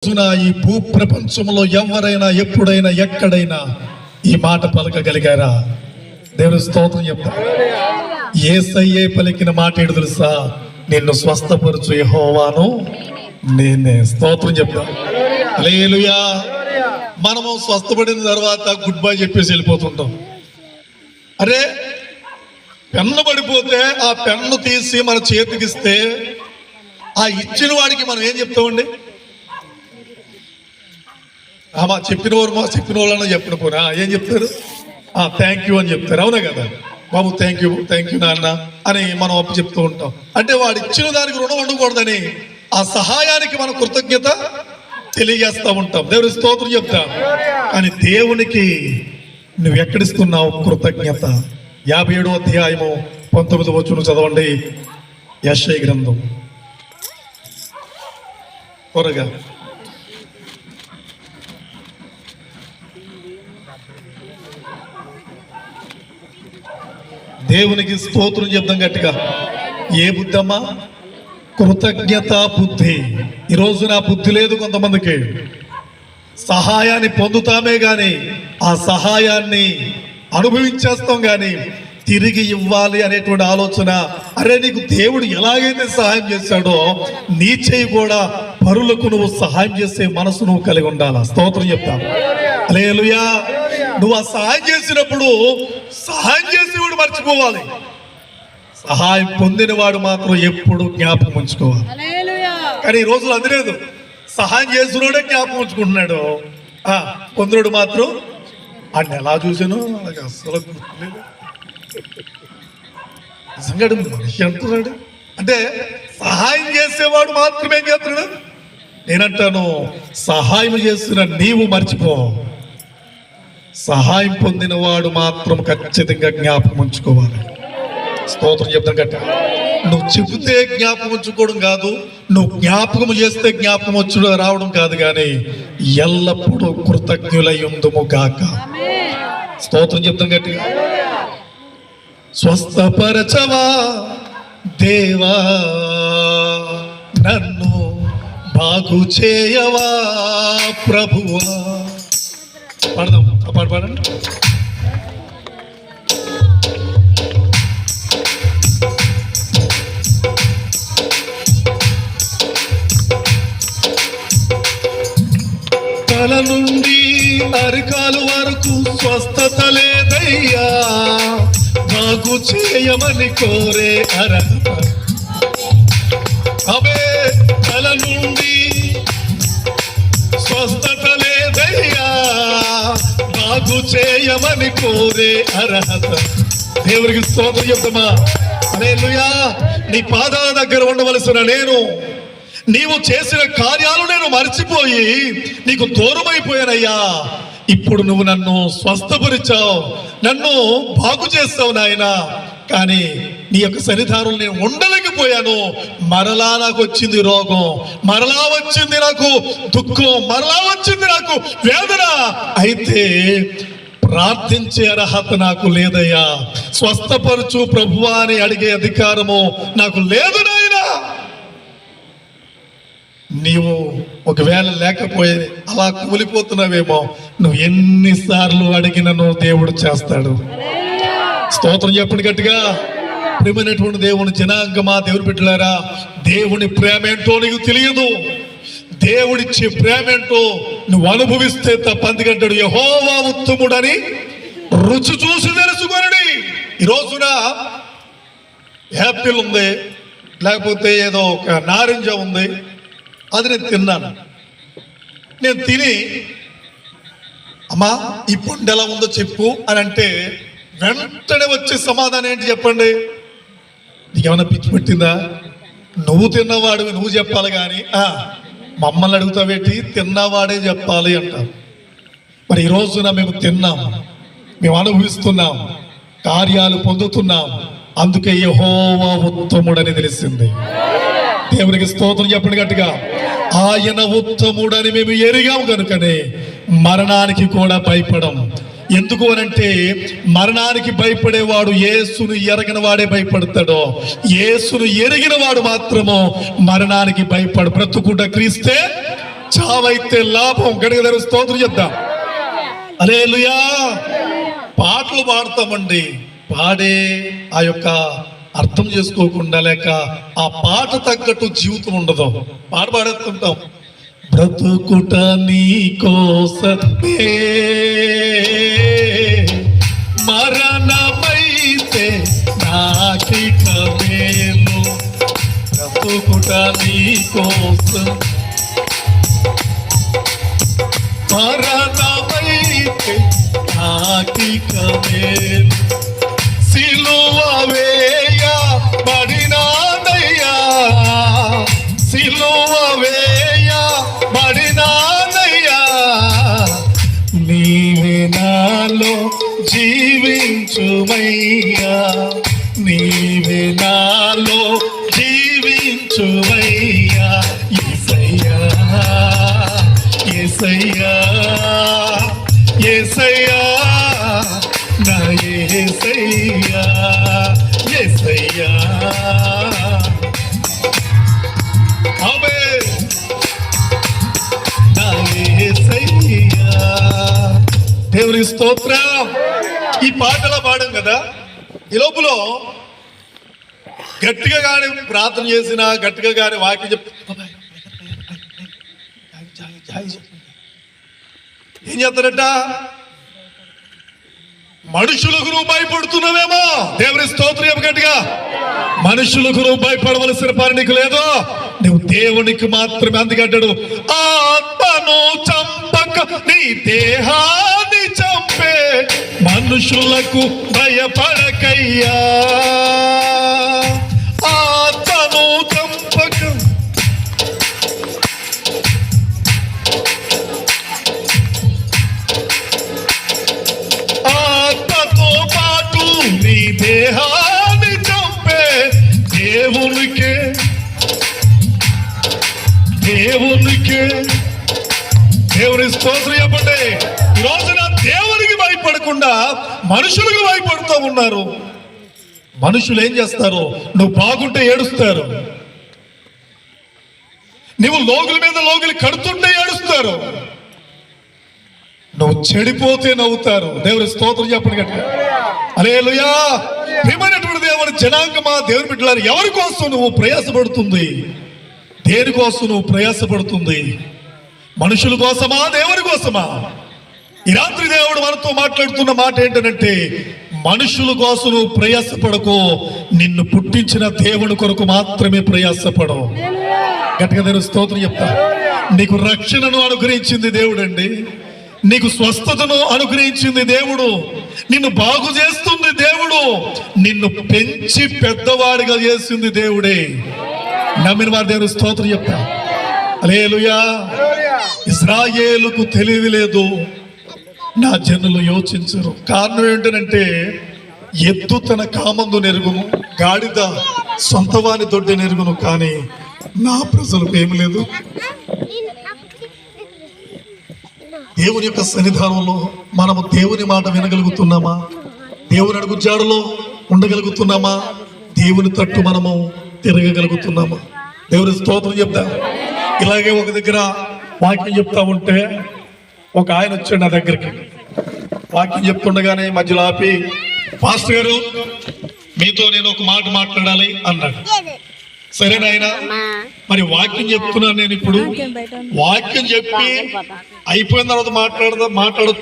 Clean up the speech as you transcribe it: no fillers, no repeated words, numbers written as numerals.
ఈ భూ ప్రపంచంలో ఎవరైనా ఎప్పుడైనా ఎక్కడైనా ఈ మాట పలకగలిగారా? దేవుని స్తోత్రం చెప్తా. యేసయ్యే పలికిన మాట ఏంటో తెలుసా? నిన్ను స్వస్థపరచు యెహోవాను నేనే. స్తోత్రం చెప్తా. హల్లెలూయా. మనము స్వస్థపడిన తర్వాత గుడ్ బై చెప్పేసి వెళ్ళిపోతుంటాం. అరే, పెన్ను పడిపోతే ఆ పెన్ను తీసి మన చేతికిస్తే ఆ ఇచ్చిన వాడికి మనం ఏం చెప్తామండి? చెప్పిన వాళ్ళన్నా చెప్పిన పోనా ఏం చెప్తారు? థ్యాంక్ యూ అని చెప్తారు. అవునా కదా బాబు? థ్యాంక్ యూ నాన్న అని మనం అప్పు చెప్తూ ఉంటాం. అంటే వాడు ఇచ్చిన దానికి రుణం ఉండకూడదని ఆ సహాయానికి మనం కృతజ్ఞత తెలియజేస్తూ ఉంటాం. దేవుని స్తోత్రం చెప్తాం. కానీ దేవునికి నువ్వు ఎక్కడిస్తున్నావు కృతజ్ఞత? 57వ అధ్యాయము 19వ వచనం చదవండి. యెషయా గ్రంథం త్వరగా. దేవునికి స్తోత్రం చెప్దాం గట్టిగా. ఏ బుద్ధి అమ్మా? కృతజ్ఞత బుద్ధి. ఈరోజు నా బుద్ధి లేదు కొంతమందికి. సహాయాన్ని పొందుతామే గాని ఆ సహాయాన్ని అనుభవించేస్తాం గాని తిరిగి ఇవ్వాలి అనేటువంటి ఆలోచన. అరే, నీకు దేవుడు ఎలాగైతే సహాయం చేశాడో నీ చేయి కూడా పరులకు నువ్వు సహాయం చేసే మనసు నువ్వు కలిగి ఉండాలా. స్తోత్రం చెప్తాను. హల్లెలూయా. నువ్వు ఆ సహాయం చేసినప్పుడు సహాయం చేసేవాడు మర్చిపోవాలి. సహాయం పొందిన వాడు మాత్రం ఎప్పుడు జ్ఞాపకం ఉంచుకోవాలి. కానీ ఈ రోజులు అది లేదు. సహాయం చేసినోడే జ్ఞాపకం ఉంచుకుంటున్నాడు. కొందరుడు మాత్రం ఆయన ఎలా చూసాను అలాగే అస్సలు గుర్తులేదు. నిజంగా మనిషి అంటున్నాడు అంటే సహాయం చేసేవాడు మాత్రమే ఏం చేస్తున్నాడు? నేనంటాను, సహాయం చేస్తున్న నీవు మర్చిపో. సహాయం పొందిన వాడు మాత్రం ఖచ్చితంగా జ్ఞాపకం ఉంచుకోవాలి. స్తోత్రం చెప్తాం గట్ట. నువ్వు చెబితే జ్ఞాపకం ఉంచుకోవడం కాదు, నువ్వు జ్ఞాపకం చేస్తే జ్ఞాపకం వచ్చి రావడం కాదు, కానీ ఎల్లప్పుడూ కృతజ్ఞులై ఉందుము గాక. స్తోత్రం చెప్తాం గట్టిగా. స్వస్థపరచవా దేవా, నన్ను బాగు చేయవా ప్రభువా. పాడదాం, పాడండి. తల నుండి అరికాలు వరకు స్వస్థత లేదయ్యా, బాగు చేయమని కోరే అర్హత. అవే తల నుండి స్వస్థత లేదయ్యా, బాగు చేయమని కోరే అర్హత. దేవునికి స్తోత్రం చెప్తామా? హల్లెలూయా. నీ పాదాల దగ్గర ఉండవలసిన నేను, నీవు చేసిన కార్యాలు నేను మర్చిపోయి నీకు దూరమైపోయానయ్యా. ఇప్పుడు నువ్వు నన్ను స్వస్థపరిచావు, నన్ను బాగు చేస్తావు నాయన. కానీ నీ యొక్క సన్నిధానంలో నేను ఉండలేకపోయాను. మరలా నాకు వచ్చింది రోగం, మరలా వచ్చింది నాకు దుఃఖం, మరలా వచ్చింది నాకు వేదన. అయితే ప్రార్థించే అర్హత నాకు లేదయ్యా. స్వస్థపరచు ప్రభువా అని అడిగే అధికారము నాకు లేదు నాయనా. నీవు ఒకవేళ లేకపోయే అలా కూలిపోతున్నావేమో, నువ్వు ఎన్నిసార్లు అడిగినను దేవుడు చేస్తాడు. స్తోత్రం చెప్పండి గట్టిగా. ప్రియమైనటువంటి దేవుని జనాంగమా, దేవుని బిడ్డలారా, దేవుని ప్రేమ ఏంటో నీకు తెలియదు. దేవుడిచ్చే ప్రేమ ఏంటో నువ్వు అనుభవిస్తే తప్ప. అందుకంటాడు, యెహోవా ఉత్తముడని రుచి చూసి తెలుసుకొనుడి. ఈ రోజున యాపిల్ ఉంది, లేకపోతే ఏదో ఒక నారింజ ఉంది, అది నేను తిన్నాను. నేను తిని అమ్మా ఈ పండు ఎలా ఉందో చెప్పు అని అంటే వెంటనే వచ్చే సమాధానం ఏంటి చెప్పండి? నీకేమైనా పిచ్చి పెట్టిందా? నువ్వు తిన్నవాడివి నువ్వు చెప్పాలి, కానీ మమ్మల్ని అడుగుతావేటి? తిన్నవాడే చెప్పాలి అంటారు. మరి ఈ రోజున మేము తిన్నాం, మేము అనుభవిస్తున్నాం, కార్యాలు పొందుతున్నాం. అందుకే యెహోవా ఉత్తముడని తెలిసింది. దేవునికి స్తోత్రం చెప్పండి గట్టిగా. ఆయన ఉత్తముడని మేము ఎరిగాం కనుకనే మరణానికి కూడా భయపడం. ఎందుకు అనంటే మరణానికి భయపడేవాడు యేసును ఎరగిన వాడే భయపడతాడో, యేసును ఎరిగిన వాడు మాత్రము మరణానికి భయపడు. బ్రతుకుట క్రీస్తే, చావైతే లాభం. గడిగ ధర స్తోత్రం చెప్దాం. హల్లెలూయా. పాటలు పాడతామండి, పాడే ఆ యొక్క అర్థం చేసుకోకుండా, లేక ఆ పాట తగ్గట్టు జీవితం ఉండదు. పాట పాడేస్తుంటాం, బ్రతుకుట నీ కోసమే మరణమైతే నాకిక మేలు, బ్రతుకుట నీ కోసం మరణమైతే నాకిక మేలు, సిలువ వేయబడినానయ్యా, సిలువ వేయబడినానయ్యా, నీవే నాలో జీవించుమయ్యా, నీవే నాలో జీవించుమయ్యా, యేసయ్యా యేసయ్యా యేసయ్యా నా యేసయ్యా యేసయ్యా. ఆమేన్. నా యేసయ్యా. దేవుని స్తోత్రం. ఈ పాటలో పాడాం కదా, ఈ లోపల గట్టిగా కానీ ప్రార్థన చేసిన, గట్టిగా కానీ వాక్యం ఏం చేస్తారట, మనుషులకు నువ్వు భయపడుతున్నావేమో. దేవుని స్తోత్రం గట్టిగా. మనుషులకు నువ్వు భయపడవలసిన పని నీకు లేదు, నువ్వు దేవునికి మాత్రమే. అందుకంటాడు, ఆత్మను చంపక నీ దేహాన్ని చంపే మనుషులకు భయపడకయ్యా, ఆత్మను చంపక. ఆత్మతో పాటు నీ దేహాన్ని చంపే దేవునికే, దేవునికే. దేవుని స్తోత్రం చెప్పండి. ఈ రోజున దేవునికి భయపడకుండా మనుషులకు భయపడుతూ ఉన్నారు. మనుషులు ఏం చేస్తారు, నువ్వు బాగుంటే ఏడుస్తారు, నువ్వు లోగుల మీద లోగులు కడుతుంటే ఏడుస్తారు, నువ్వు చెడిపోతే నవ్వుతారు. దేవుని స్తోత్రం చెప్పండి గట్టిగా. హల్లెలూయా. ప్రియమైనటువంటి దేవుని జనాంగమా, దేవుని బిడ్డలారా, ఎవరి కోసం నువ్వు ప్రయాసపడుతుంది, దేనికోసం నువ్వు ప్రయాసపడుతుంది? మనుషుల కోసమా, దేవుని కోసమా? ఈ రాత్రి దేవుడు మనతో మాట్లాడుతున్న మాట ఏంటంటే, మనుషుల కోసం నువ్వు ప్రయాసపడకు, నిన్ను పుట్టించిన దేవుని కొరకు మాత్రమే ప్రయాసపడవు. గట్టిగా నేను స్తోత్రం చెప్తా. నీకు రక్షణను అనుగ్రహించింది దేవుడు అండి, నీకు స్వస్థతను అనుగ్రహించింది దేవుడు, నిన్ను బాగు చేస్తుంది దేవుడు, నిన్ను పెంచి పెద్దవాడిగా చేసింది దేవుడే. నమ్మిన వారి దేవుని స్తోత్రం చెప్తా. హల్లెలూయా. ఇశ్రాయేలుకు తెలివి లేదు, నా జనులు యోచించరు. కారణం ఏంటంటే, ఎద్దు తన కామందు నెరుగును, గాడిద సొంతవాని దొడ్డి నెరుగును, కానీ నా ప్రజలకు ఏమి లేదు. దేవుని యొక్క సన్నిధానంలో మనము దేవుని మాట వినగలుగుతున్నామా? దేవుని అడుగు జాడలో ఉండగలుగుతున్నామా? దేవుని తట్టు మనము తిరగగలుగుతున్నామా? దేవుని స్తోత్రం చెప్తా. ఇలాగే ఒక దగ్గర వాక్యం చెప్తా ఉంటే ఒక ఆయన వచ్చాడు నా దగ్గరికి. వాక్యం చెప్తుండగానే మధ్యలో ఆపి, పాస్టర్ గారు మీతో నేను ఒక మాట మాట్లాడాలి అన్నాడు. సరే నాయన, మరి వాక్యం చెప్తున్నాను నేను. ఇప్పుడు వాక్యం చెప్పి అయిపోయిన తర్వాత మాట్లాడొచ్చు.